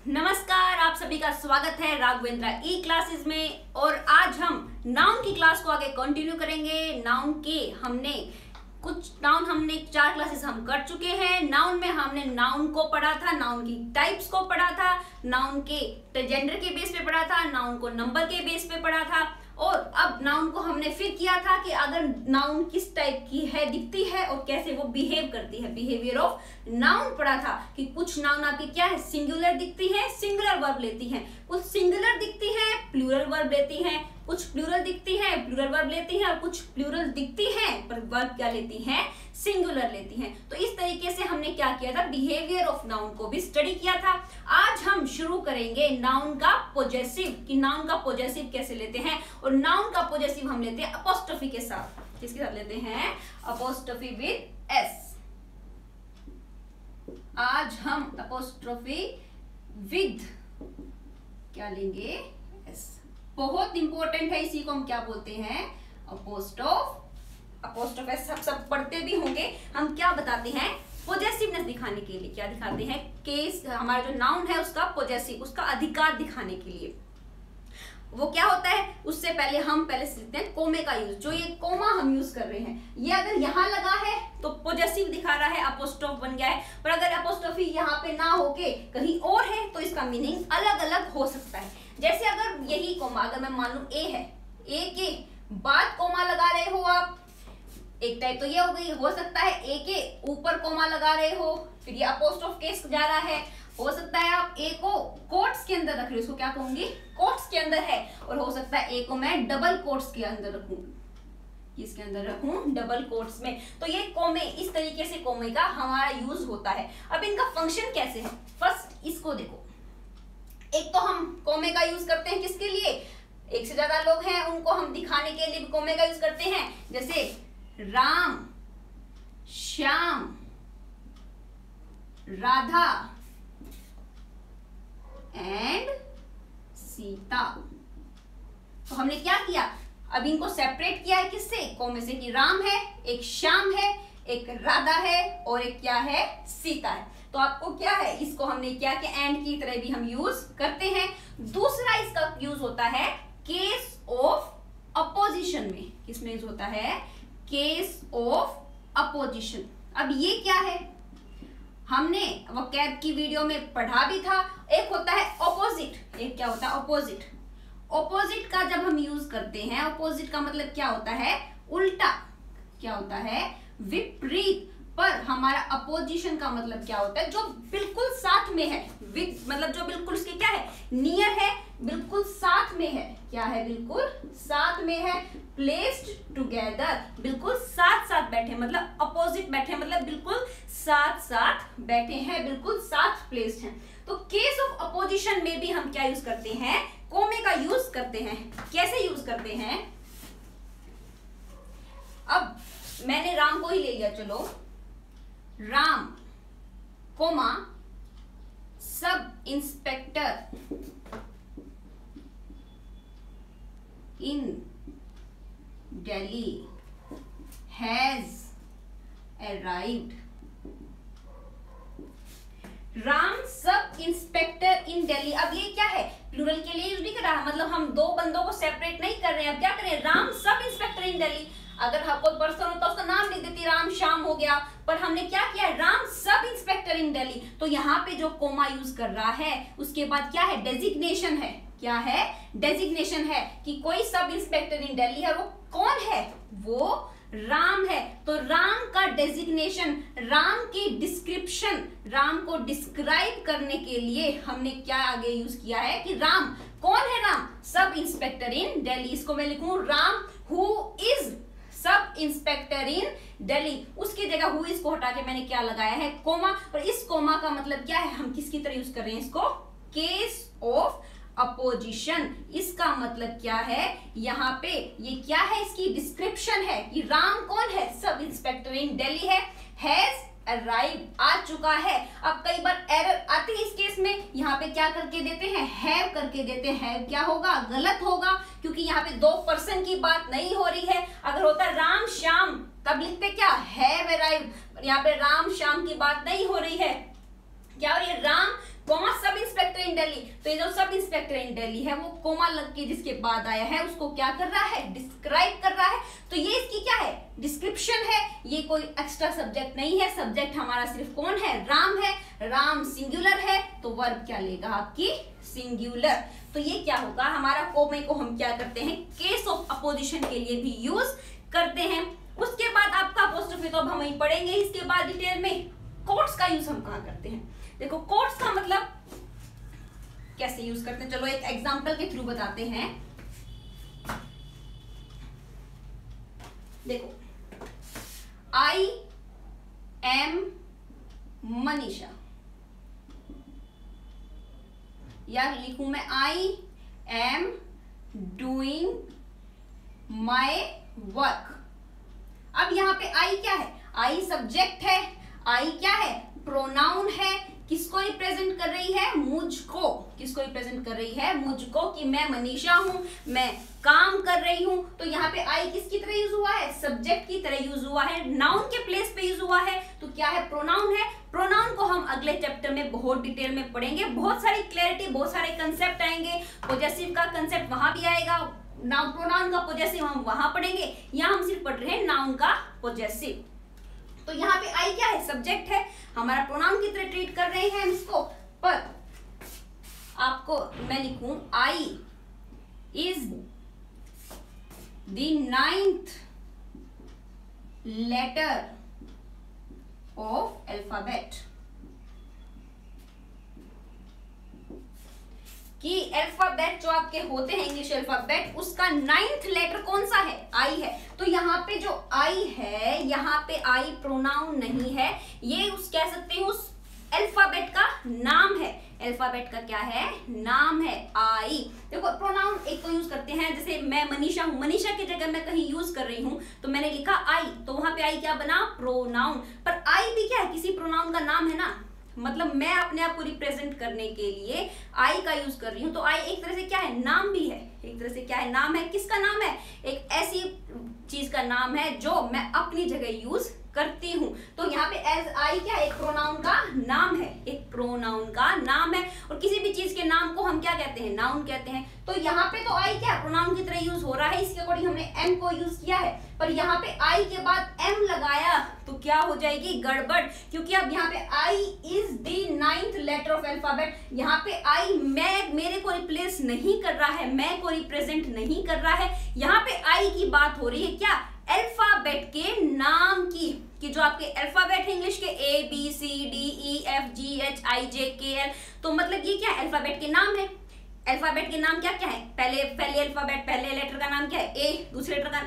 नमस्कार, आप सभी का स्वागत है राघवेंद्रा ई क्लासेस में। और आज हम नाउन की क्लास को आगे कंटिन्यू करेंगे। नाउन के हमने 4 क्लासेस हम कर चुके हैं। नाउन में हमने नाउन को पढ़ा था, नाउन की टाइप्स को पढ़ा था, नाउन के जेंडर के बेस पे पढ़ा था, नाउन को नंबर के बेस पे पढ़ा था। और अब नाउन को हमने फिर किया था कि अगर नाउन किस टाइप की है, दिखती है और कैसे वो बिहेव करती है, बिहेवियर ऑफ नाउन पढ़ा था कि कुछ नाउन आपकी क्या है, सिंगुलर दिखती है, सिंगुलर वर्ब लेती हैं, कुछ सिंगुलर दिखती है, प्लूरल वर्ब लेती हैं, कुछ प्लूरल दिखती है, प्लूरल वर्ब लेती हैं, और कुछ प्लूरल दिखती है पर वर्ब क्या लेती हैं, सिंगुलर लेती हैं। तो इस तरीके से हमने क्या किया था, बिहेवियर ऑफ नाउन को भी स्टडी किया था। आज हम शुरू करेंगे नाउन का पोजेसिव, कि नाउन का पोजेसिव कैसे लेते हैं। और नाउन का पोजेसिव हम लेते हैं अपोस्ट्रोफी के साथ। किसके साथ लेते हैं? Apostrophe with S. आज हम अपोस्ट्रोफी विद क्या लेंगे? एस। बहुत इंपॉर्टेंट है, इसी को हम क्या बोलते हैं? Apostrophe S. सब पढ़ते भी होंगे। हम क्या बताते हैं? पोजेसिवनेस दिखाने के लिए क्या दिखाते हैं? केस, हमारा जो नाउन है उसका पोजेसिव, उसका अधिकार दिखाने के लिए वो क्या होता है। उससे पहले हम सीखते हैं कोमे का यूज। जो ये कोमा हम यूज कर रहे हैं, ये अगर यहाँ लगा है तो पोजेसिव दिखा रहा है, अपोस्ट्रोफ बन गया है। पर अगर अपोस्ट्रोफी यहाँ पे ना होके कहीं और है तो इसका मीनिंग अलग अलग हो सकता है। जैसे अगर यही कोमा, अगर मैं मान लू ए है, ए के बाद कोमा लगा रहे हो आप, एक टाइप तो ये हो गई। हो सकता है ए के ऊपर कोमा लगा रहे हो, फिर ये अपोस्ट्रोफ केस जा रहा है। हो सकता है आप ए को कोट्स के अंदर रख रहे हो, इसको क्या कहूंगी? कोट्स के अंदर है। और हो सकता है ए को मैं डबल कोट्स के अंदर रखूं, किसके अंदर रखूं? डबल कोट्स में। तो ये कोमे, इस तरीके से कोमे का हमारा यूज होता है। अब इनका फंक्शन कैसे है? फर्स्ट इसको देखो। एक तो हम कोमे का यूज करते हैं किसके लिए? एक से ज्यादा लोग हैं उनको हम दिखाने के लिए कोमे का यूज करते हैं। जैसे राम, श्याम, राधा एंड सीता। तो हमने क्या किया? अब इनको सेपरेट किया है किससे? कोमे से, कि राम है, एक श्याम है, एक राधा है और एक क्या है? सीता है। तो आपको क्या है, इसको हमने क्या कि एंड की तरह भी हम यूज करते हैं। दूसरा इसका यूज होता है केस ऑफ अपोजिशन में। किसमें यूज होता है? Case of opposition. अब ये क्या है, हमने वोकैब की वीडियो में पढ़ा भी था। एक होता है ऑपोजिट, एक क्या होता है? ऑपोजिट। ऑपोजिट का जब हम यूज करते हैं, ऑपोजिट का मतलब क्या होता है? उल्टा। क्या होता है? विपरीत। पर हमारा अपोजिशन का मतलब क्या होता है? जो बिल्कुल साथ में है, मतलब जो बिल्कुल उसके क्या है? नियर है, बिल्कुल साथ में है। क्या है? बिल्कुल साथ में है। प्लेस्ड टुगेदर, बिल्कुल साथ साथ बैठे, मतलब अपोजिट बैठे, मतलब बिल्कुल साथ साथ बैठे हैं, बिल्कुल साथ प्लेस्ड हैं। तो केस ऑफ अपोजिशन में भी हम क्या यूज करते हैं? कोमे का यूज करते हैं। कैसे यूज करते हैं? अब मैंने राम को ही ले लिया, चलो। Ram comma sub inspector in Delhi has arrived. Ram sub inspector in Delhi. अब ये क्या है? प्लूरल के लिए यूज नहीं कर रहा, मतलब हम दो बंदों को सेपरेट नहीं कर रहे हैं। अब क्या करें? Ram sub inspector in Delhi. अगर कोई पर्सन होता उसका नाम लिख देती, राम श्याम हो गया। पर हमने क्या किया? Ram sub inspector in Delhi. तो यहाँ पे जो कोमा यूज कर रहा है उसके बाद क्या है? डेजिग्नेशन है। क्या है? डेजिग्नेशन है कि कोई सब इंस्पेक्टर इन दिल्ली है। वो कौन है? वो राम है। तो राम का डेजिग्नेशन, राम की डिस्क्रिप्शन, राम को डिस्क्राइब करने के लिए हमने क्या आगे यूज किया है कि राम कौन है? Ram sub inspector in Delhi. इसको मैं लिखूं Ram who is sub inspector in Delhi. उसकी जगह हु इज को हटा के मैंने क्या लगाया है? कोमा। और इस कोमा का मतलब क्या है? हम किसकी तरह यूज कर रहे हैं इसको? Case of opposition. इसका मतलब क्या है? यहाँ पे ये क्या है? इसकी डिस्क्रिप्शन है कि राम कौन है? सब इंस्पेक्टर इन दिल्ली है। हैज अराइव, आ चुका है। अब कई बार एरर आती है इस केस में, यहाँ पे क्या करके देते हैं? हैव करके देते हैं। क्या होगा? गलत होगा, क्योंकि यहाँ पे दो पर्सन की बात नहीं हो रही है। अगर होता राम श्याम तब लिखते क्या? Have arrive. यहाँ पे राम श्याम की बात नहीं हो रही है। क्या? और ये Ram sub inspector in Delhi, तो ये जो सब इंस्पेक्टर इन दिल्ली है वो कोमा लग के जिसके बाद आया है उसको क्या कर रहा है, डिस्क्राइब कर रहा है। तो ये इसकी क्या है, डिस्क्रिप्शन है, ये कोई एक्स्ट्रा सब्जेक्ट नहीं है। सब्जेक्ट हमारा सिर्फ कौन है, राम है। राम सिंगुलर है तो वर्ब क्या लेगा आपकी, सिंगुलर। तो ये क्या होगा, हमारा कोमे को हम क्या करते हैं, केस ऑफ अपोजिशन के लिए भी यूज करते हैं। उसके बाद आपका अपोस्ट्रोफी तो अब हम वहीं पढ़ेंगे। इसके बाद डिटेल में कोट्स का यूज हम कहाँ करते हैं। देखो कोट्स का मतलब कैसे यूज करते हैं, चलो एक एग्जांपल के थ्रू बताते हैं। देखो, आई एम मनीषा, या लिखूं मैं I am doing my work. अब यहाँ पे आई क्या है, आई सब्जेक्ट है, आई क्या है, प्रोनाउन है। किसको रिप्रेजेंट कर रही है, मुझको। किसको रिप्रेजेंट कर रही है, मुझको, कि मैं मनीषा हूं, मैं काम कर रही हूं। तो यहाँ पे आई किसकी तरह यूज हुआ है, सब्जेक्ट की तरह यूज हुआ है, नाउन के प्लेस पे यूज हुआ है। तो क्या है, प्रोनाउन है। प्रोनाउन को हम अगले चैप्टर में बहुत डिटेल में पढ़ेंगे, बहुत सारी क्लैरिटी, बहुत सारे कंसेप्ट आएंगे। पॉजेसिव का कंसेप्ट वहां भी आएगा, नाउन प्रोनाउन का पॉजेसिव हम वहां पढ़ेंगे। यहाँ हम सिर्फ पढ़ रहे हैं नाउन का पॉजेसिव। तो यहाँ पे आई क्या है, सब्जेक्ट है, हमारा प्रोनाउन की तरह ट्रीट कर रहे हैं हम इसको। पर आपको मैं लिखूं, I is the 9th letter of alphabet, कि अल्फाबेट जो आपके होते हैं इंग्लिश अल्फाबेट, उसका 9th लेटर कौन सा है, आई है। तो यहाँ पे जो आई है, यहाँ पे आई प्रोनाउन नहीं है, ये उस कह सकते हैं उस अल्फाबेट का नाम है। अल्फाबेट का क्या है, नाम है आई। देखो प्रोनाउन एक तो यूज करते हैं, जैसे मैं मनीषा हूं, मनीषा की जगह मैं कहीं यूज कर रही हूं तो मैंने लिखा आई, तो वहां पे आई क्या बना, प्रोनाउन। पर आई भी क्या है, किसी प्रोनाउन का नाम है ना, मतलब मैं अपने आप को रिप्रेजेंट करने के लिए आई का यूज कर रही हूँ। तो आई एक तरह से क्या है, नाम भी है, एक तरह से क्या है, नाम है। किसका नाम है, एक ऐसी चीज का नाम है जो मैं अपनी जगह यूज करती हूँ। तो यहाँ पे एज आई क्या, एक प्रोनाउन का नाम है, एक प्रोनाउन का नाम है। और किसी भी चीज के नाम को हम क्या कहते हैं, नाउन कहते हैं। तो यहाँ पे तो आई क्या, प्रोनाउन की तरह यूज हो रहा है, इसके अकॉर्डिंग हमने एम को यूज किया है। पर यहाँ पे आई के बाद एम लगाया तो क्या हो जाएगी, गड़बड़, क्योंकि अब यहाँ पे I is the 9th letter of alphabet. यहाँ पे आई मेरे को रिप्लेस नहीं कर रहा है, मैं को रिप्रेजेंट नहीं कर रहा है। यहाँ पे आई की बात हो रही है क्या, अल्फाबेट के नाम की, कि जो आपके अल्फाबेट है इंग्लिश के A B C D E F G H I J K L. तो मतलब ये क्या है, अल्फाबेट के नाम है। अल्फाबेट के नाम क्या क्या है, पहले अल्फाबेट, पहले लेटर का नाम क्या है, ए, दूसरे लेटर का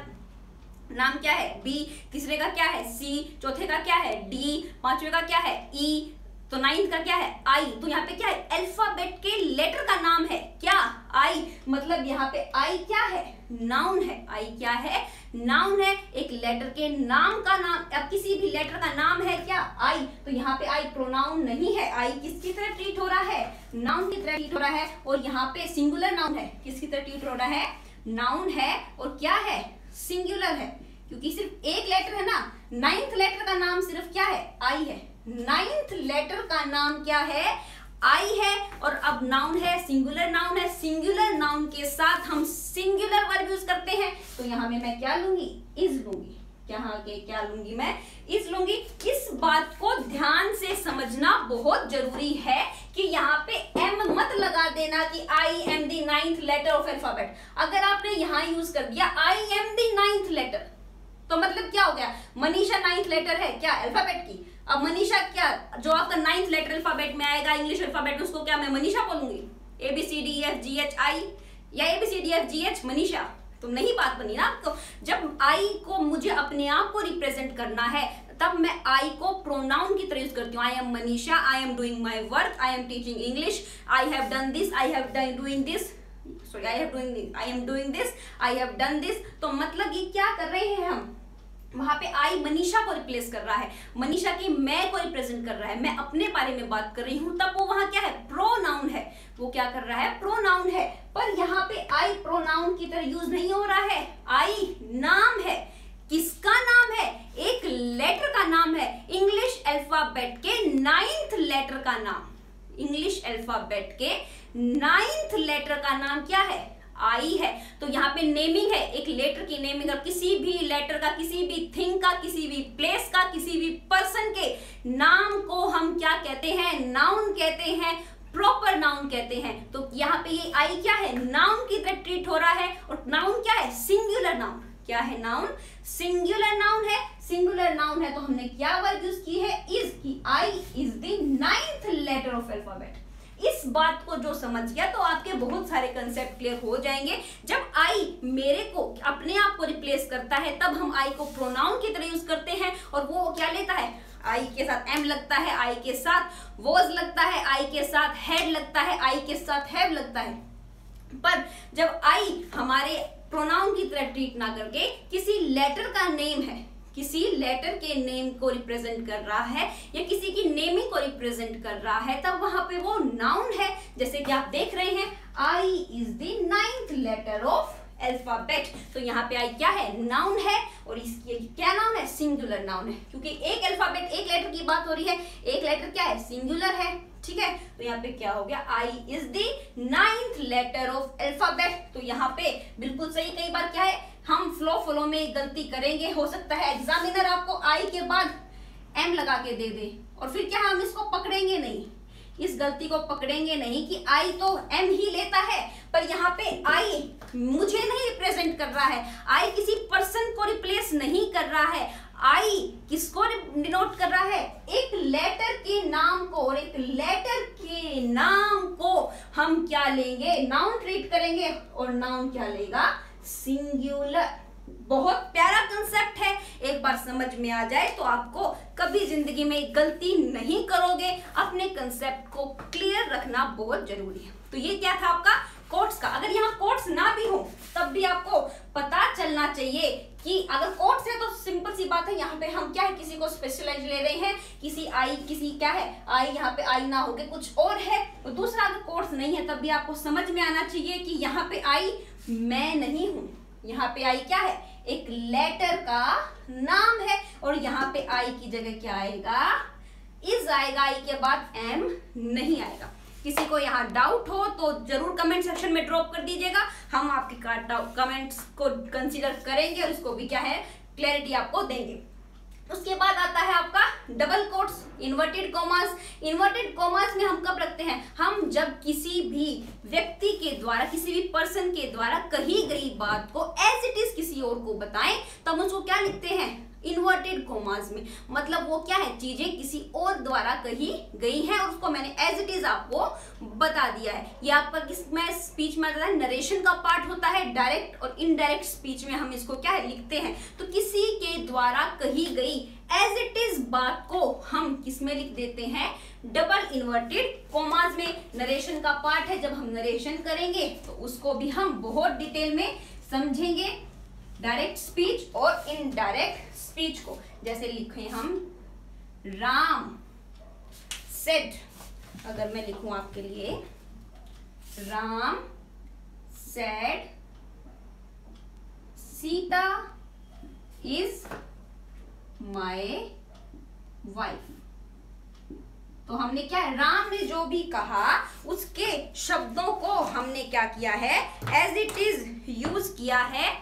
नाम क्या है, बी, तीसरे का क्या है, सी, चौथे का क्या है, डी, पांचवे का क्या है, ई, तो 9th का क्या है, आई। तो यहाँ पे क्या है, अल्फाबेट के लेटर का नाम है क्या, आई। मतलब यहाँ पे आई क्या है, नाउन है। आई क्या है, नाउन है, एक लेटर के नाम का नाम। अब किसी भी लेटर का नाम है क्या, आई। तो यहाँ पे आई प्रोनाउन नहीं है, आई किसकी तरह ट्रीट हो रहा है, नाउन की तरह ट्रीट हो रहा है। और यहाँ पे सिंगुलर नाउन है, किसकी तरह ट्रीट हो रहा है, नाउन है। और क्या है, सिंगुलर है, क्योंकि सिर्फ एक लेटर है ना। 9th लेटर का नाम सिर्फ क्या है, आई है। 9th लेटर का नाम क्या है, आई है। और अब नाउन है, सिंगुलर नाउन है। सिंगुलर नाउन के साथ हम सिंगुलर वर्ब यूज करते हैं। तो यहाँ में मैं क्या लूंगी, इज लूंगी। यहाँ के क्या लूंगी, मैं इज लूंगी। इस बात को ध्यान से समझना बहुत जरूरी है कि यहाँ पे एम मत लगा देना कि I am the 9th letter of alphabet. अगर आपने यहाँ यूज कर दिया आई एम द 9th लेटर, तो मतलब क्या हो गया, मनीषा 9th लेटर है क्या अल्फाबेट की। अब मनीषा क्या, जो आपका 9th लेटर अल्फाबेट में आएगा इंग्लिश अल्फाबेट, उसको क्या मैं मनीषा बोलूंगी, A B C D E F G H I, या A B C D F G H Manisha. तो नहीं बात बनी ना आपको। जब आई को मुझे अपने आप को रिप्रेजेंट करना है, तब मैं आई को प्रोनाउन की तरह यूज करती हूँ। I am Manisha, I am doing my work, I am teaching English, I have done this, I have done doing this, sorry I am doing this, I have done this. तो मतलब ये क्या कर रहे हैं हम, वहां पे आई मनीषा को रिप्लेस कर रहा है, मनीषा की मैं को रिप्रेजेंट कर रहा है, मैं अपने बारे में बात कर रही हूं। तब वो वहां क्या है, प्रोनाउन है। वो क्या कर रहा है, प्रोनाउन है। पर यहाँ पे आई प्रोनाउन की तरह यूज नहीं हो रहा है, आई नाम है। किसका नाम है, एक लेटर का नाम है, इंग्लिश अल्फाबेट के 9th लेटर का नाम। इंग्लिश अल्फाबेट के 9th लेटर का नाम क्या है? आई है। तो यहाँ पे नेमिंग है, एक लेटर की नेमिंग, और किसी भी लेटर का, किसी भी थिंग का, किसी भी प्लेस का, किसी भी पर्सन के नाम को हम क्या कहते हैं? नाउन कहते हैं, प्रॉपर नाउन कहते हैं। तो यहाँ पे ये आई क्या है? नाउन की तरह ट्रीट हो रहा है। और नाउन क्या है? Singular noun. क्या है नाउन? सिंगुलर नाउन है। सिंगुलर नाउन है तो हमने क्या वर्ड यूज की है? Is key. I is the 9th letter of alphabet. इस बात को जो समझ गया तो आपके बहुत सारे कंसेप्ट क्लियर हो जाएंगे। जब आई मेरे को अपने आप को रिप्लेस करता है तब हम आई को प्रोनाउन की तरह यूज करते हैं, और वो क्या लेता है? आई के साथ एम लगता है, आई के साथ वॉज लगता है, आई के साथ हेड लगता है, आई के साथ हैव लगता है। पर जब आई हमारे प्रोनाउन की तरह ट्रीट ना करके किसी लेटर का नेम है, किसी लेटर के नेम को रिप्रेजेंट कर रहा है या किसी की नेमिंग को रिप्रेजेंट कर रहा है, तब वहां पे वो नाउन है। जैसे कि आप देख रहे हैं I is the 9th letter of alphabet. तो यहाँ पे आई क्या है? नाउन है। और इसकी क्या नाउन है? सिंगुलर नाउन है, क्योंकि एक अल्फाबेट, एक लेटर की बात हो रही है। एक लेटर क्या है? सिंगुलर है। ठीक है, तो यहाँ पे क्या हो गया? I is the 9th letter of alphabet. तो यहाँ पे बिल्कुल सही। कई बार क्या है, हम फ्लो में गलती करेंगे। हो सकता है एग्जामिनर आपको आई के बाद एम लगा के दे दे, और फिर क्या हम इसको पकड़ेंगे नहीं, इस गलती को पकड़ेंगे नहीं कि आई तो एम ही लेता है, पर यहाँ पे आई मुझे नहीं रिप्रेजेंट कर रहा है, आई किसी पर्सन को रिप्लेस नहीं कर रहा है, आई किसको डिनोट कर रहा है? एक लेटर के नाम को। और एक लेटर के नाम को हम क्या लेंगे? नाउन ट्रीट करेंगे। और नाउन क्या लेगा? सिंगुलर। बहुत प्यारा कंसेप्ट है, एक बार समझ में आ जाए तो आपको कभी जिंदगी में गलती नहीं करोगे। अपने कंसेप्ट को क्लियर रखना बहुत जरूरी है। तो ये क्या था आपका कोट्स का। अगर यहाँ कोट्स ना भी हो तब भी आपको पता चलना चाहिए कि अगर कोट्स है तो सिंपल सी बात है, यहाँ पे हम क्या है, किसी को स्पेशलाइज ले रहे हैं, किसी आई, किसी क्या है आई, यहाँ पे आई ना होके कुछ और है। और दूसरा, अगर कोट्स नहीं है तब भी आपको समझ में आना चाहिए कि यहाँ पे आई मैं नहीं हूं, यहाँ पे आई क्या है? एक लेटर का नाम है। और यहाँ पे आई की जगह क्या आएगा? इज आएगा। आई के बाद एम नहीं आएगा। किसी को यहाँ डाउट हो तो जरूर कमेंट सेक्शन में ड्रॉप कर दीजिएगा, हम आपके कमेंट्स को कंसीडर करेंगे और उसको भी क्या है क्लैरिटी आपको देंगे। उसके बाद आता है आपका double quotes, inverted commas. Inverted commas में हम कब रखते हैं? हम जब किसी भी व्यक्ति के द्वारा, किसी भी पर्सन के द्वारा कही गई बात को एज इट इज किसी और को बताएं तब उसको क्या लिखते हैं? इन्वर्टेड कॉमास में। मतलब वो क्या है? चीजें किसी और द्वारा कही गई हैं और उसको मैंने एज इट इज आपको बता दिया है। ये आपका किसमें स्पीच में आता है? नरेशन का पार्ट होता है। डायरेक्ट और इनडायरेक्ट स्पीच में हम इसको क्या है लिखते हैं। तो किसी के द्वारा कही गई एज इट इज बात को हम किस में लिख देते हैं? डबल इन्वर्टेड कॉमास में। नरेशन का पार्ट है, जब हम नरेशन करेंगे तो उसको भी हम बहुत डिटेल में समझेंगे, डायरेक्ट स्पीच और इनडायरेक्ट स्पीच को। जैसे लिखें हम राम सेड, अगर मैं लिखूं आपके लिए Ram said Sita is my wife. तो हमने क्या है, राम ने जो भी कहा उसके शब्दों को हमने क्या किया है? एज इट इज यूज किया है।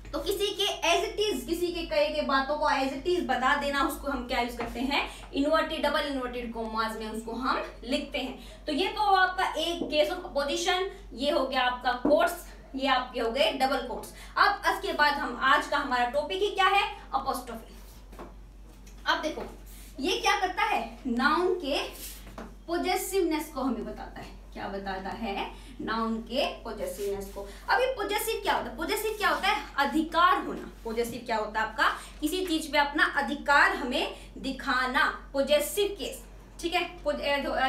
तो किसी के एज इट इज, किसी के कहे के बातों को एज इट इज बता देना, उसको हम क्या यूज करते हैं? इन्वर्टेड, डबल इन्वर्टेड कॉमास में उसको हम लिखते हैं। तो ये तो आपका एक केस ऑफ अपोजिशन, ये हो गया आपका कोट्स, ये आपके हो गए डबल कोट्स। अब इसके बाद हम आज का हमारा टॉपिक ही क्या है? अपोस्ट्रोफी। अब देखो ये क्या करता है? नाउन के पोजेसिवनेस को हमें बताता है। क्या बताता है? नाउन के पोजेसिवनेस को। अभी पोजेसिव क्या होता है? पोजेसिव क्या होता है? अधिकार होना। पोजेसिव क्या होता है? आपका किसी चीज पे अपना अधिकार हमें दिखाना, पोजेसिव केस। ठीक है,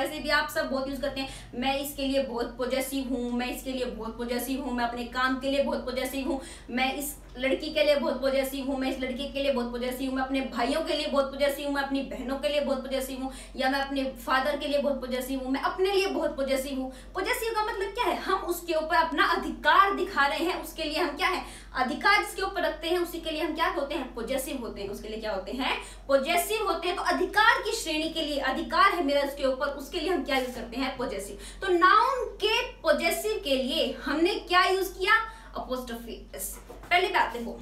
ऐसे भी आप सब बहुत यूज करते हैं, मैं इसके लिए बहुत पोजेसिव हूँ, मैं इसके लिए बहुत पोजेसिव हूँ, मैं अपने काम के लिए बहुत पोजेसिव हूँ, मैं इस लड़की के लिए बहुत पॉजेसिव हूँ, मैं इस लड़के के लिए बहुत पॉजेसिव हूँ, मैं अपने भाइयों के लिए बहुत पॉजेसिव हूँ, मैं अपनी बहनों के लिए बहुत पॉजेसिव हूँ, या मैं अपने फादर के लिए बहुत पॉजेसिव हूँ, मैं अपने लिए बहुत पॉजेसिव हूँ। पॉजेसिव का मतलब क्या है, हम उसके ऊपर अपना अधिकार दिखा रहे हैं, उसके लिए हम क्या है, अधिकार जिसके ऊपर रखते हैं उसी के लिए हम क्या होते हैं, पॉजेसिव होते हैं, उसके लिए क्या होते हैं, पॉजेसिव होते हैं। तो अधिकार की श्रेणी के लिए, अधिकार है मेरा उसके ऊपर, उसके लिए हम क्या यूज करते हैं, पॉजेसिव। तो नाउन के पॉजेसिव के लिए हमने क्या यूज किया, अपोस्ट्रोफी एस। पहली बात देखो,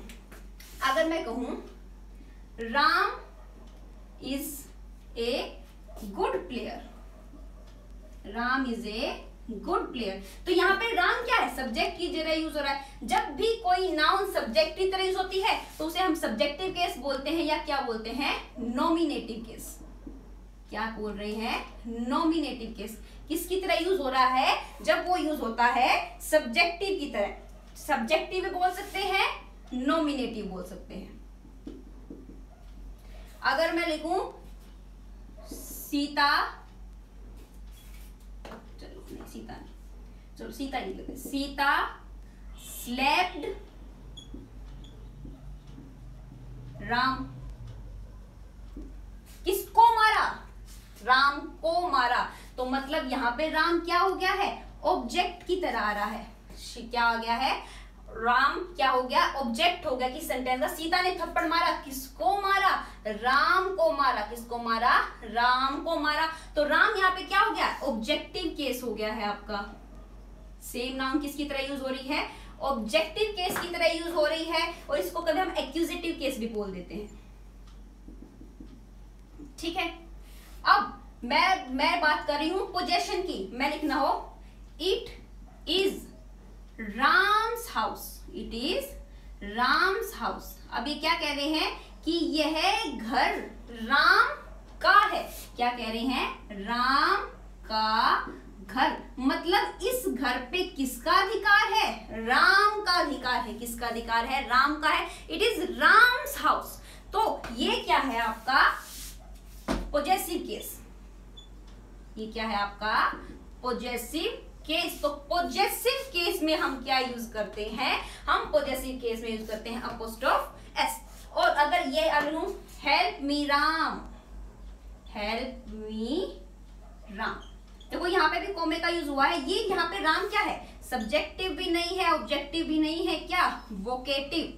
अगर मैं कहूं Ram is a good player, Ram is a good player, तो यहाँ पे राम क्या है, सब्जेक्ट की जगह यूज हो रहा है। जब भी कोई नाउन सब्जेक्ट की तरह यूज होती है तो उसे हम सब्जेक्टिव केस बोलते हैं, या क्या बोलते हैं, नॉमिनेटिव केस। क्या बोल रहे हैं, नॉमिनेटिव केस। किसकी तरह यूज हो रहा है, जब वो यूज होता है सब्जेक्टिव की तरह। सब्जेक्टिव भी बोल सकते हैं, नॉमिनेटिव बोल सकते हैं। अगर मैं लिखूं सीता, चलो नहीं सीता नहीं, चलो सीता नहीं लिखते, सीता स्लेप्ड राम, किसको मारा, राम को मारा। तो मतलब यहां पे राम क्या हो गया है, ऑब्जेक्ट की तरह आ रहा है। क्या आ गया है, राम क्या हो गया, ऑब्जेक्ट हो गया कि सेंटेंस का। सीता ने थप्पड़ मारा, किसको मारा, राम को मारा, किसको मारा, राम को मारा। तो राम यहाँ पे क्या हो गया, ऑब्जेक्टिव केस हो गया है आपका। सेम नाउन किसकी तरह यूज हो रही है, ऑब्जेक्टिव केस की तरह यूज हो रही है, और इसको कभी हम एक्यूजेटिव केस भी बोल देते हैं। ठीक है, अब मैं बात कर रही हूं पोजेशन की। मैं लिखना हो it is Ram's house, it is Ram's house. अब ये क्या कह रहे हैं कि यह घर राम का है। क्या कह रहे हैं, राम का घर, मतलब इस घर पे किसका अधिकार है, राम का अधिकार है। किसका अधिकार है, राम का है। It is Ram's house. तो ये क्या है आपका पॉजेसिव केस, ये क्या है आपका पॉजेसिव केस। तो पॉजेसिव केस में हम क्या यूज करते हैं, हम पॉजेसिव केस में यूज करते हैं अपोस्ट्रोफ एस। और अगर ये Anu help me Ram, help me Ram, देखो यहाँ पे भी कोमे का यूज हुआ है। ये यहाँ पे राम क्या है, सब्जेक्टिव भी नहीं है, ऑब्जेक्टिव भी नहीं है, क्या वोकेटिव,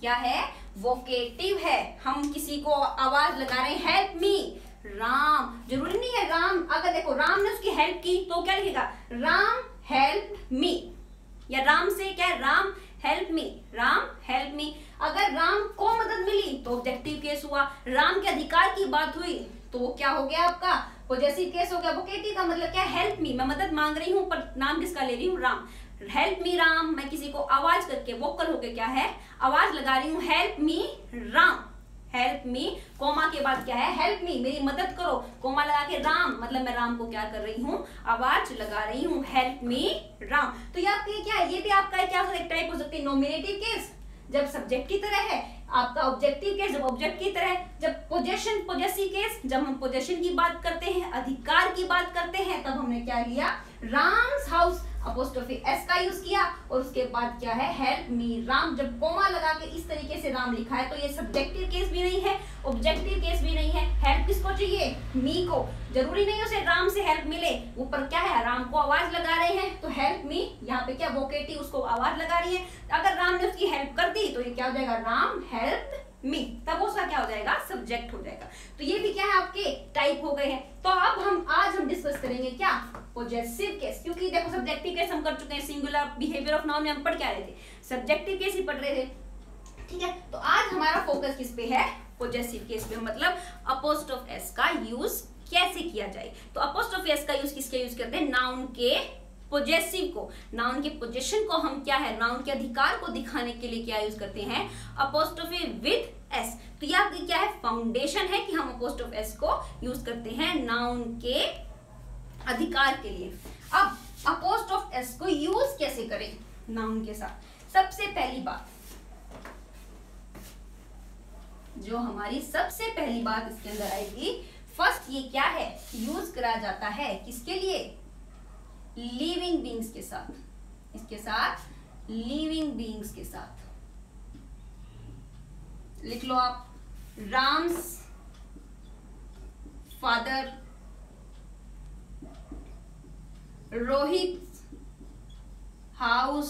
क्या है वोकेटिव है। हम किसी को आवाज लगा रहे हैं हेल्प मी राम, जरूरी नहीं है राम, अगर देखो राम ने उसकी हेल्प की तो क्या लिखेगा, राम हेल्प मी, या राम से क्या है, Ram help me, Ram help मी। अगर राम को मदद मिली तो ऑब्जेक्टिव केस हुआ। राम के अधिकार की बात हुई तो वो क्या हो गया आपका पॉजेसिव केस हो गया। वोकेटिव का मतलब क्या, हेल्प मी, मैं मदद मांग रही हूँ पर नाम किसका ले रही हूँ, राम। हेल्प मी राम, मैं किसी को आवाज करके वोकल होके क्या है, आवाज लगा रही हूँ, help me Ram, help me, comma के बाद क्या है, हेल्प मी, मेरी मदद करो, कोमा लगा के राम, मतलब मैं राम को क्या कर रही हूँ, आवाज लगा रही हूँ, हेल्प मी राम। तो ये आपके क्या है, ये भी आपका क्या एक टाइप हो सकती है नॉमिनेटिव केस, जब सब्जेक्ट की तरह है, आपका ऑब्जेक्टिव केस जब ऑब्जेक्ट की तरह है, जब पोजेशन पॉजेसिव केस जब हम पोजेशन की बात करते हैं, अधिकार की बात करते हैं, तब हमने क्या लिया, राम्स हाउस अपोस्ट्रोफी एस का यूज किया, और उसके बाद क्या है, हेल्प मी राम। जब कोमा लगा के इस तरीके से राम लिखा है तो ये सब्जेक्टिव केस भी नहीं है, ऑब्जेक्टिव केस भी नहीं है। हेल्प किसको चाहिए, मी को, जरूरी नहीं उसे राम से हेल्प मिले, ऊपर क्या है, राम को आवाज लगा रहे हैं तो हेल्प मी, यहाँ पे क्या वोकेटिव उसको आवाज लगा रही है। अगर राम ने उसकी हेल्प कर दी तो ये क्या हो जाएगा, राम हेल्प मी, तब उसका क्या हो जाएगा, सब्जेक्ट हो जाएगा। तो ये भी क्या है, आपके टाइप हो गए हैं। तो अब आज हम डिस्कस करेंगे क्या, पॉजेसिव केस, क्योंकि देखो सब्जेक्टिव केस हम कर चुके हैं, सिंगुलर बिहेवियर ऑफ नाउन में हम पढ़ क्या रहे थे, सब्जेक्टिव केस ही पढ़ रहे थे, ठीक है। तो आज हमारा फोकस किस पे है, पॉजेसिव केस पे, मतलब अपोस्ट्रोफ एस का यूज कैसे किया जाए। तो अपोस्ट्रोफ एस का यूज किसके यूज करते हैं, नाउन के पॉजेसिव को, नाउन के पोजीशन को हम क्या है, नाउन के अधिकार को दिखाने के लिए क्या यूज करते हैं, अपोस्ट्रोफी विद एस। तो ये आपकी क्या है, फाउंडेशन है कि हम अपोस्ट्रोफ एस को यूज करते हैं नाउन के अधिकार के लिए। अब अपोस्ट्रोफ एस को यूज कैसे करें नाउन के साथ। सबसे पहली बात, जो हमारी सबसे पहली बात इसके अंदर आएगी, फर्स्ट ये क्या है, यूज करा जाता है किसके लिए, लिविंग बीइंग्स के साथ, इसके साथ लिविंग बीइंग्स के साथ। लिख लो आप, Ram's father, Rohit house,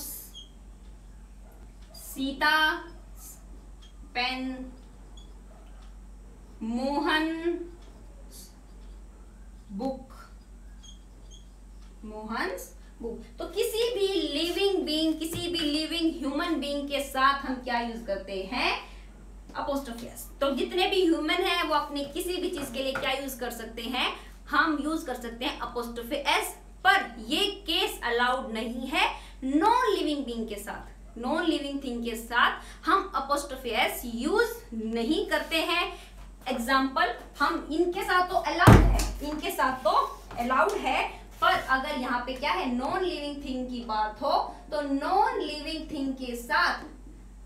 Sita pen, Mohan book, Mohan's book. तो किसी भी लिविंग बीइंग, किसी भी लिविंग ह्यूमन बीइंग के साथ हम क्या यूज करते हैं, अपोस्ट्रोफी एस। तो जितने भी ह्यूमन हैं वो अपने किसी भी चीज के लिए क्या यूज कर सकते हैं, हम यूज कर सकते हैं अपोस्ट्रोफी एस। पर ये केस अलाउड नहीं है नॉन लिविंग बीइंग के साथ। नॉन लिविंग थिंग के साथ हम अपोस्ट्रोफी एस यूज नहीं करते हैं। एग्जाम्पल, हम इनके साथ तो अलाउड है, इनके साथ तो अलाउड है, पर अगर यहाँ पे क्या है, नॉन लिविंग थिंग की बात हो तो नॉन लिविंग थिंग के साथ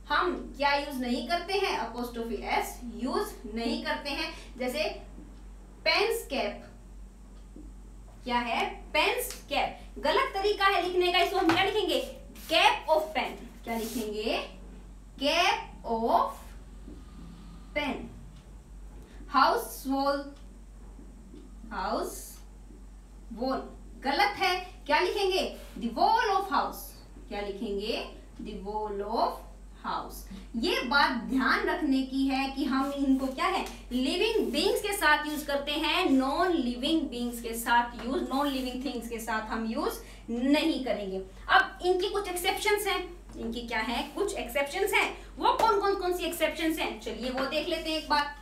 हम क्या यूज नहीं करते हैं, अपोस्ट्रोफी एस यूज नहीं करते हैं। जैसे पेन्स कैप, क्या है, पेन्स कैप, गलत तरीका है लिखने का, इसको हम क्या लिखेंगे, कैप ऑफ पेन। क्या लिखेंगे, cap of pen. House wall, house wall, गलत है, क्या लिखेंगे, द वॉल ऑफ हाउस। क्या लिखेंगे, द वॉल ऑफ हाउस। ये बात ध्यान रखने की है कि हम इनको क्या है, लिविंग बीइंग्स के साथ यूज करते हैं, नॉन लिविंग बीइंग्स के साथ यूज, नॉन लिविंग थिंग्स के साथ हम यूज नहीं करेंगे। अब इनकी कुछ एक्सेप्शंस हैं, इनकी क्या है, कुछ एक्सेप्शंस हैं। वो कौन सी एक्सेप्शंस हैं, चलिए वो देख लेते हैं एक बार।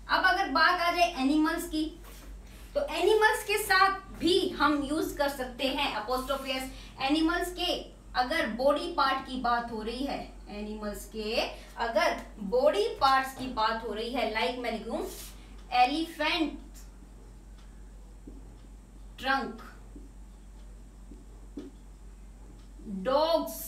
अब अगर बात आ जाए एनिमल्स की, तो एनिमल्स के साथ भी हम यूज कर सकते हैं अपोस्ट्रोफी एस। एनिमल्स के अगर बॉडी पार्ट की बात हो रही है, एनिमल्स के अगर बॉडी पार्ट्स की बात हो रही है, लाइक मैं लिखूं एलिफेंट ट्रंक, डॉग्स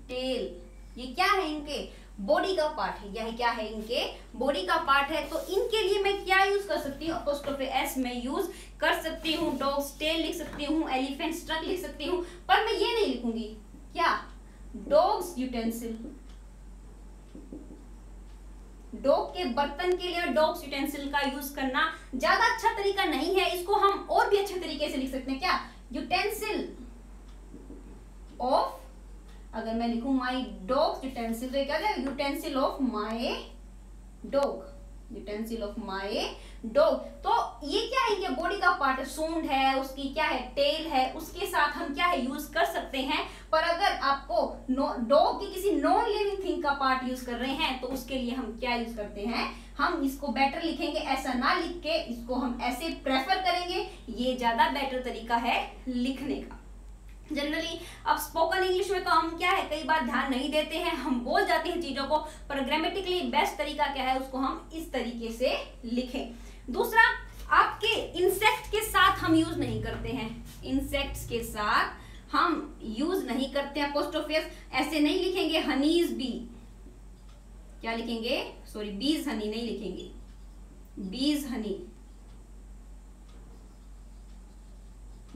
टेल, ये क्या है, इनके बॉडी का पार्ट है, यह क्या है, इनके बॉडी का पार्ट है। तो इनके लिए मैं क्या यूज कर सकती हूँ, अपोस्ट्रोफी एस में यूज कर सकती हूँ। डॉग्स टेल लिख सकती हूँ, एलिफेंट ट्रंक लिख सकती हूँ, पर मैं ये नहीं लिखूंगी, क्या, डॉग्स यूटेंसिल। डॉग के बर्तन के लिए डॉग्स यूटेंसिल का यूज करना ज्यादा अच्छा तरीका नहीं है, इसको हम और भी अच्छे तरीके से लिख सकते हैं, क्या, यूटेंसिल ऑफ, अगर मैं लिखूं माई डॉग यूटेंसिल, तो क्या है, utensil of my dog, utensil of my dog. तो ये क्या है, इनके बॉडी का पार्ट, सूंड है, उसकी क्या है, टेल है, उसके साथ हम क्या है, यूज कर सकते हैं। पर अगर आपको डॉग की किसी नॉन लिविंग थिंग का पार्ट यूज कर रहे हैं, तो उसके लिए हम क्या यूज करते हैं, हम इसको बेटर लिखेंगे, ऐसा ना लिख के इसको हम ऐसे प्रेफर करेंगे, ये ज्यादा बेटर तरीका है लिखने का। जनरली अब स्पोकन इंग्लिश में तो हम क्या है, कई बार ध्यान नहीं देते हैं, हम बोल जाते हैं चीजों को, पर ग्रामेटिकली बेस्ट तरीका क्या है, उसको हम इस तरीके से लिखें। दूसरा, आपके इंसेक्ट के साथ हम यूज नहीं करते हैं, इंसेक्ट्स के साथ हम यूज नहीं करते हैं अपोस्ट्रोफी एस। ऐसे नहीं लिखेंगे हनीज बी, क्या लिखेंगे, सॉरी बीज हनी नहीं लिखेंगे, बीज हनी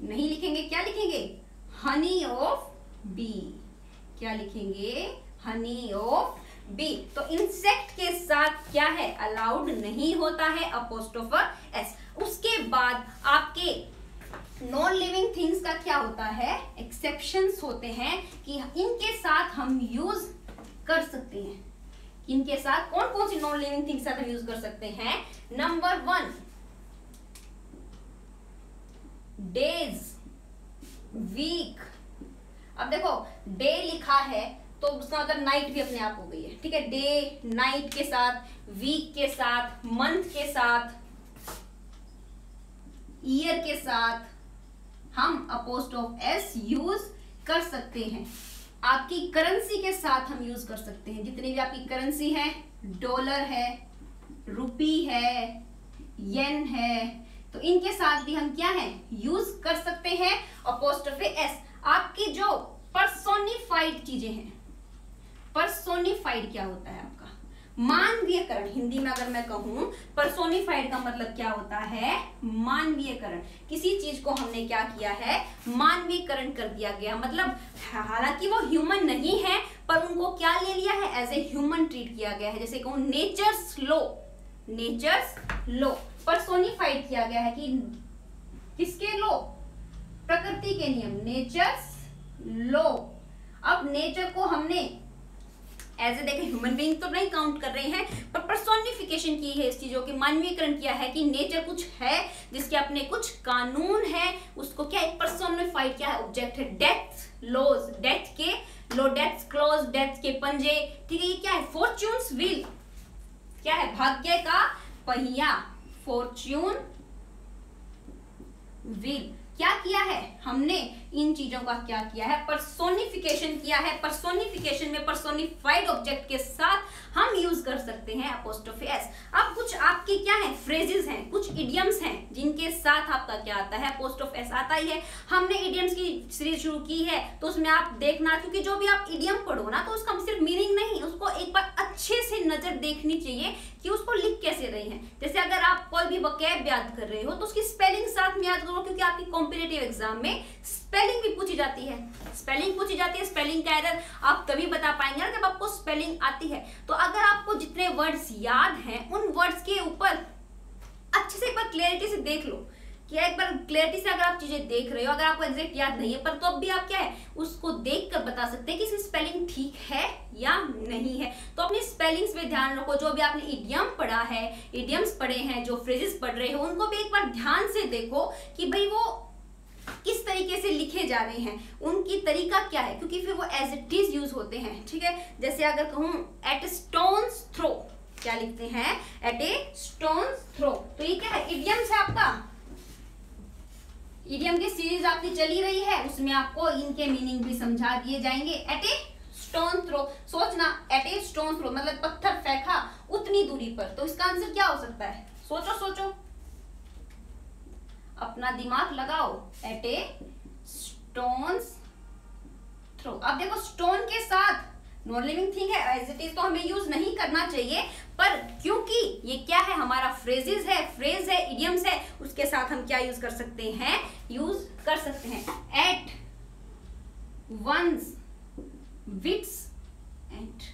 नहीं लिखेंगे, क्या लिखेंगे, हनी ऑफ बी। क्या लिखेंगे, हनी ऑफ बी। तो इंसेक्ट के साथ क्या है, अलाउड नहीं होता है अपोस्ट्रोफी एस। उसके बाद आपके नॉन लिविंग थिंग्स का क्या होता है, एक्सेप्शंस होते हैं कि इनके साथ हम यूज कर सकते हैं। इनके साथ कौन सी नॉन लिविंग थिंग्स साथ हम यूज कर सकते हैं, नंबर 1 डेज, वीक। अब देखो डे लिखा है तो उसका मतलब नाइट भी अपने आप हो गई है, ठीक है, डे नाइट के साथ, वीक के साथ, मंथ के साथ, ईयर के साथ हम अपोस्ट्रोफी एस यूज कर सकते हैं। आपकी करेंसी के साथ हम यूज कर सकते हैं, जितनी भी आपकी करेंसी है, डॉलर है, रुपी है, येन है, तो इनके साथ भी हम क्या है, यूज कर सकते हैं अपोस्ट्रोफी एस। आपकी जो पर्सोनिफाइड चीजें हैं, पर्सोनिफाइड क्या होता है आपका, मानवीयकरण, हिंदी में अगर मैं कहूं पर्सोनिफाइड का मतलब क्या होता है, मानवीयकरण। किसी चीज को हमने क्या किया है, मानवीयकरण कर दिया गया, मतलब हालांकि वो ह्यूमन नहीं है पर उनको क्या ले लिया है, एज ए ह्यूमन ट्रीट किया गया है। जैसे कहूं nature's law, nature's law personified किया गया है कि किसके लॉ, प्रकृति के नियम, नेचर्स लॉ। अब नेचर को हमने एज ए देखे ह्यूमन बीइंग तो नहीं काउंट कर रहे हैं, पर पर्सोनिफिकेशन की है इस चीजों की, मानवीयकरण किया है कि नेचर कुछ है जिसके अपने कुछ कानून है, उसको क्या एक पर्सोनिफाइड क्या है, ऑब्जेक्ट है। डेथ लॉज, डेथ के लॉ, डेथ क्लॉज, डेथ के पंजे, ठीक है। ये क्या है, फॉर्च्यून्स व्हील, क्या है, भाग्य का पहिया, फॉर्च्यून व्हील। क्या किया है हमने, इन चीजों का क्या किया है, पर्सोनिफिकेशन किया है। पर्सोनिफिकेशन में पर्सोनिफाइड ऑब्जेक्ट के साथ हम यूज कर सकते हैं अपोस्ट्रोफी एस। अब कुछ आपके क्या है, फ्रेजेस हैं, कुछ इडियम्स हैं जिनके साथ आपका क्या आता है, अपोस्ट्रोफी एस आता ही है। हमने इडियम्स की सीरीज शुरू की है तो उसमें आप देखना, क्योंकि जो भी आप इडियम पढ़ो ना तो उसका सिर्फ मीनिंग नहीं, उसको एक बार अच्छे से नजर देखनी चाहिए कि उसको लिख कैसे रहे हैं। जैसे अगर आप कोई भी वकैब याद कर रहे हो तो उसकी स्पेलिंग साथ में याद करो, क्योंकि आपकी कॉम्पिटिटिव एग्जाम में स्पेलिंग भी पूछी जाती है, स्पेलिंग पूछी जाती है। स्पेलिंग का एरर आप तभी बता पाएंगे ना जब आपको स्पेलिंग आती है। तो अगर आपको जितने वर्ड्स याद हैं उन वर्ड्स के ऊपर अच्छे से एक बार क्लैरिटी से देख लो, कि एक बार क्लैरिटी से अगर आप चीजें देख रहे हो, अगर आपको एग्जैक्ट याद नहीं है पर तो अब भी आप क्या है उसको देखकर बता सकते हैं कि इसकी स्पेलिंग ठीक है या नहीं है। तो अपनी स्पेलिंग्स पे ध्यान रखो। जो भी आपने इडियम पढ़ा है, इडियम्स पढ़े हैं, जो फ्रेजेस पढ़ रहे हो, उनको भी एक बार ध्यान से देखो कि भाई वो किस तरीके से लिखे जा रहे हैं, उनकी तरीका क्या है, क्योंकि फिर वो एज इट इज यूज होते हैं, ठीक है। जैसे अगर कहूं एट स्टोन्स थ्रो, क्या लिखते हैं, एट ए स्टोन्स थ्रो, तो ये क्या है, इडियम्स है आपका। इडियम की सीरीज आपकी चली रही है, उसमें आपको इनके मीनिंग भी समझा दिए जाएंगे। एट ए स्टोन थ्रो, सोचना एट ए स्टोन थ्रो मतलब पत्थर फेंका उतनी दूरी पर, तो इसका आंसर क्या हो सकता है, सोचो सोचो, अपना दिमाग लगाओ। एट ए स्टोन्स थ्रो। अब देखो स्टोन के साथ नॉन लिविंग थिंग है, एज इट इज तो हमें यूज नहीं करना चाहिए, पर क्योंकि ये क्या है हमारा फ्रेजेस है, फ्रेज है, इडियम्स है, उसके साथ हम क्या यूज कर सकते हैं, यूज कर सकते हैं। At one's wit's end.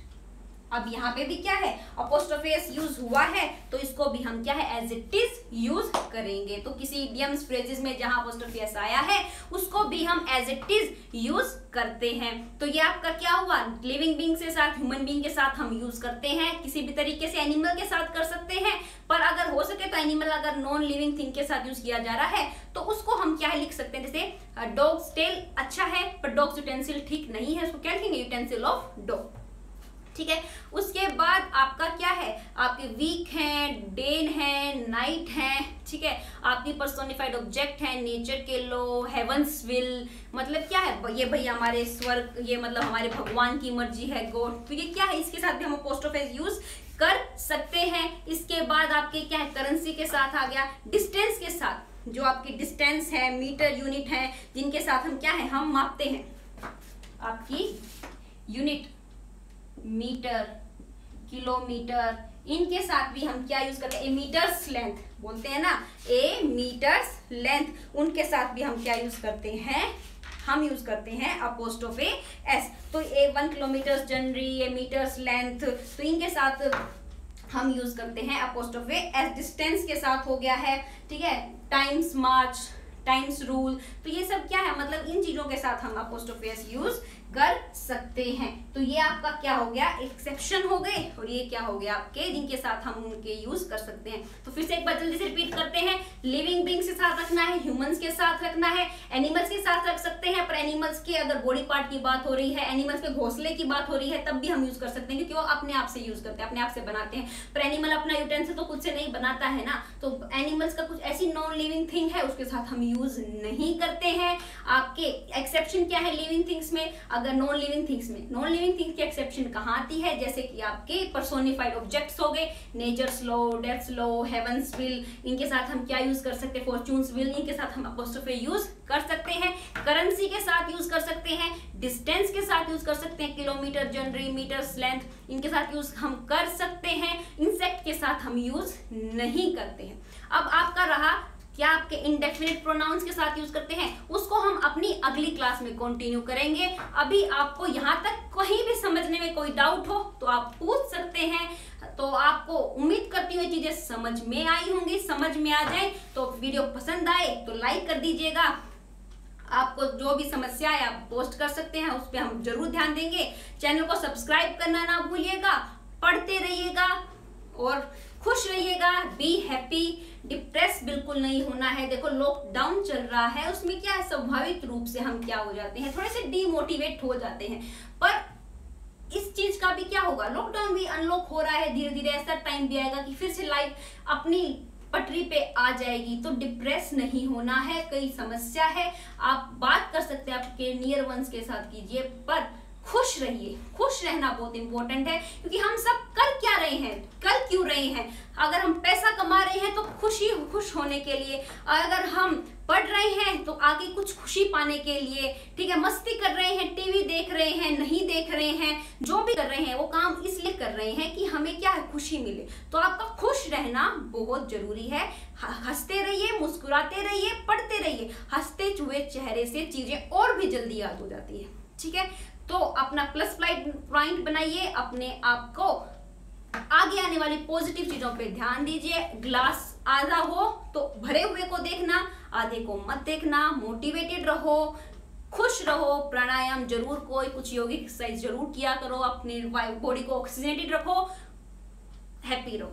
अब यहाँ पे भी क्या है, अपोस्ट्रोफी एस यूज हुआ है तो इसको भी हम क्या है एज इट इज यूज करेंगे। तो किसी इडियम्स फ्रेजेस में जहां अपोस्ट्रोफी एस आया है उसको भी हम एज इट इज यूज करते हैं। तो ये आपका क्या हुआ, लिविंग बीइंग के साथ, ह्यूमन बीइंग के साथ हम यूज करते हैं, किसी भी तरीके से एनिमल के साथ कर सकते हैं, पर अगर हो सके तो एनिमल अगर नॉन लिविंग थिंग के साथ यूज किया जा रहा है तो उसको हम क्या है लिख सकते हैं, जैसे डॉग्स टेल अच्छा है पर डॉग्स यूटेंसिल ठीक नहीं है, उसको क्या लिखेंगे, यूटेंसिल ऑफ डॉग, ठीक है। उसके बाद आपका क्या है, आपके वीक हैं, डेन है, नाइट है, ठीक है। आपकी पर्सोनिफाइड ऑब्जेक्ट है, नेचर के लो, हेवंस विल मतलब क्या है, ये भैया हमारे स्वर्ग, ये मतलब हमारे भगवान की मर्जी है, गॉड, तो ये क्या है, इसके साथ भी हम अपोस्ट्रोफी यूज कर सकते हैं। इसके बाद आपके क्या है, करेंसी के साथ आ गया, डिस्टेंस के साथ, जो आपकी डिस्टेंस है, मीटर यूनिट है, जिनके साथ हम क्या है, हम मापते हैं आपकी यूनिट, मीटर, किलोमीटर, इनके साथ भी हम क्या यूज करते हैं, ए मीटर्स लेंथ बोलते हैं ना, ए मीटर्स लेंथ, उनके साथ भी हम क्या यूज करते हैं, हम यूज करते हैं अपोस्ट्रोफी एस। तो ए 1 किलोमीटर जनरी, ए मीटर्स लेंथ, तो इनके साथ हम यूज करते हैं अपोस्ट्रोफी एस। डिस्टेंस के साथ हो गया है, ठीक है, टाइम्स मार्च, टाइम्स रूल, तो ये सब क्या है, मतलब इन चीजों के साथ हम अपोस्ट्रोफी एस यूज कर सकते हैं। तो ये आपका क्या हो गया, एक्सेप्शन हो गए, और ये क्या हो गया आपके जिनके साथ हम उनके यूज कर सकते हैं। तो फिर से एक बार जल्दी से रिपीट करते हैं, लिविंग बीइंग्स के साथ रखना है, ह्यूमंस के साथ रखना है, एनिमल्स के साथ रख सकते हैं, पर एनिमल्स के अगर बॉडी पार्ट की बात हो रही है, एनिमल्स के घोंसले की बात हो रही है, तब भी हम यूज कर सकते हैं, क्योंकि वो अपने आप से यूज करते हैं, अपने आप से बनाते हैं। पर एनिमल अपना यूटेंसिल तो खुद से नहीं बनाता है ना, तो एनिमल्स का कुछ ऐसी नॉन लिविंग थिंग है उसके साथ हम यूज नहीं करते हैं। आपके एक्सेप्शन क्या है लिविंग थिंग्स में, अगर नॉन लिविंग थिंग्स में, नॉन लिविंग थिंग्स की एक्सेप्शन कहाँ आती है, जैसे कि आपके पर्सोनिफाइड ऑब्जेक्ट्स हो गए, nature's law, death's law, heaven's will, इनके साथ हम क्या यूज कर सकते हैं, फॉर्चून्स विल, इनके साथ हम अपोस्ट्रोफी यूज कर सकते हैं, करेंसी के साथ यूज कर सकते हैं, डिस्टेंस के साथ यूज कर सकते हैं, किलोमीटर, जनवरी, मीटर्स, लेंथ, इनके साथ यूज हम कर सकते हैं, इंसेक्ट के साथ हम यूज नहीं करते हैं। अब आपका रहा क्या आपके इंडेफिनिट प्रोनाउंस के साथ यूज करते हैं, उसको हम अपनी अगली क्लास में कंटिन्यू करेंगे। अभी आपको यहाँ तक कहीं भी समझने में कोई डाउट हो तो आप पूछ सकते हैं। तो आपको उम्मीद करती हूँ चीजें समझ में आई होंगी, समझ में आ जाए तो वीडियो पसंद आए तो लाइक कर दीजिएगा। आपको जो भी समस्या है आप पोस्ट कर सकते हैं, उस पर हम जरूर ध्यान देंगे। चैनल को सब्सक्राइब करना ना भूलिएगा, पढ़ते रहिएगा और खुश रहिएगा। बी हैप्पी, डिप्रेस बिल्कुल नहीं होना है। देखो लॉकडाउन चल रहा है, उसमें क्या है, स्वाभाविक रूप से हम क्या हो जाते हैं, थोड़े से डीमोटिवेट हो जाते हैं। पर इस चीज का भी क्या होगा, लॉकडाउन भी अनलॉक हो रहा है धीरे धीरे, ऐसा टाइम भी आएगा कि फिर से लाइफ अपनी पटरी पे आ जाएगी। तो डिप्रेस नहीं होना है, कई समस्या है, आप बात कर सकते हैं आपके नियर वंस के साथ कीजिए, पर खुश रहिए। खुश रहना बहुत इंपॉर्टेंट है, क्योंकि हम सब कर क्या रहे हैं, कर क्यों रहे हैं। अगर हम पैसा कमा रहे हैं तो खुश होने के लिए, अगर हम पढ़ रहे हैं तो आगे कुछ खुशी पाने के लिए, ठीक है, मस्ती कर रहे हैं, टीवी देख रहे हैं, नहीं देख रहे हैं, जो भी कर रहे हैं वो काम इसलिए कर रहे हैं कि हमें क्या है, खुशी मिले। तो आपका खुश रहना बहुत जरूरी है। हंसते रहिए, मुस्कुराते रहिए, पढ़ते रहिए। हंसते हुए चेहरे से चीजें और भी जल्दी याद हो जाती है, ठीक है। तो अपना प्लस पॉइंट बनाइए, अपने आप को आगे आने वाली पॉजिटिव चीजों पे ध्यान दीजिए। ग्लास आधा हो तो भरे हुए को देखना, आधे को मत देखना। मोटिवेटेड रहो, खुश रहो, प्राणायाम जरूर, कोई कुछ योगिक एक्सरसाइज जरूर किया करो, अपनी बॉडी को ऑक्सीजनेटेड रखो, हैप्पी रहो,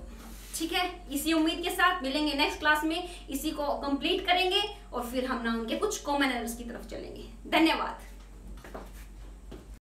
ठीक है। इसी उम्मीद के साथ मिलेंगे नेक्स्ट क्लास में, इसी को कंप्लीट करेंगे और फिर हम ना उनके कुछ कॉमन एरर्स की तरफ चलेंगे। धन्यवाद।